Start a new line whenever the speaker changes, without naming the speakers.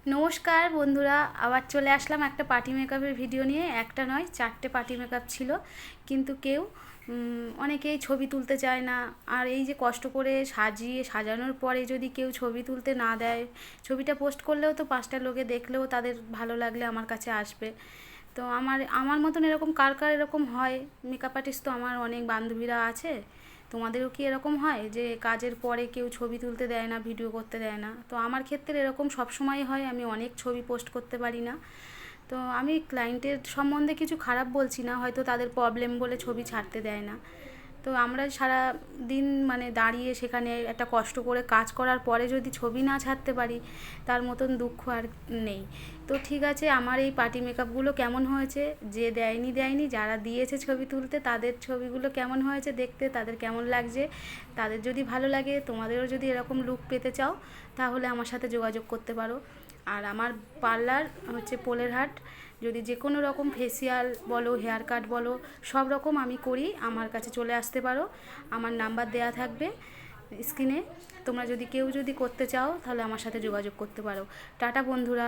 নমস্কার বন্ধুরা, আবার চলে আসলাম একটা পার্টি মেকআপের ভিডিও নিয়ে। একটা নয়, 4টে পার্টি মেকআপ ছিল, কিন্তু কেউ অনেকেই ছবি তুলতে চায় না। আর এই যে কষ্ট করে সাজানোর পরে যদি কেউ ছবি তুলতে না দেয়, ছবিটা পোস্ট করলেও তো 5টা লোকে দেখলেও তাদের ভালো লাগলে আমার কাছে আসবে। তো আমার আমার মতন এরকম কার কার এরকম হয়? মেকআপ আর্টিস্ট তো আমার অনেক বান্ধবীরা আছে। তোমাদেরও কি এরকম হয় যে কাজের পরে কেউ ছবি তুলতে দেয় না, ভিডিও করতে দেয় না? তো আমার ক্ষেত্রে এরকম সব সময় হয়, আমি অনেক ছবি পোস্ট করতে পারি না। তো আমি ক্লায়েন্টের সম্বন্ধে কিছু খারাপ বলছি না, হয়তো তাদের প্রবলেম বলে ছবি ছাড়তে দেয় না। তো আমরা সারা দিন মানে দাঁড়িয়ে সেখানে একটা কষ্ট করে কাজ করার পরে যদি ছবি না ছাড়তে পারি, তার মতন দুঃখ আর নেই। তো ঠিক আছে, আমার এই পার্টি মেকআপগুলো কেমন হয়েছে, যে দেয়নি দেয়নি, যারা দিয়েছে ছবি তুলতে তাদের ছবিগুলো কেমন হয়েছে দেখতে, তাদের কেমন লাগছে, তাদের যদি ভালো লাগে, তোমাদেরও যদি এরকম লুক পেতে চাও, তাহলে আমার সাথে যোগাযোগ করতে পারো। আর আমার পার্লার হচ্ছে পোলের হাট। যদি যে কোনো রকম ফেসিয়াল বলো, হেয়ার কাট বলো, সব রকম আমি করি, আমার কাছে চলে আসতে পারো। আমার নাম্বার দেয়া থাকবে স্ক্রিনে। তোমরা যদি কেউ যদি করতে চাও, তাহলে আমার সাথে যোগাযোগ করতে পারো। টাটা বন্ধুরা।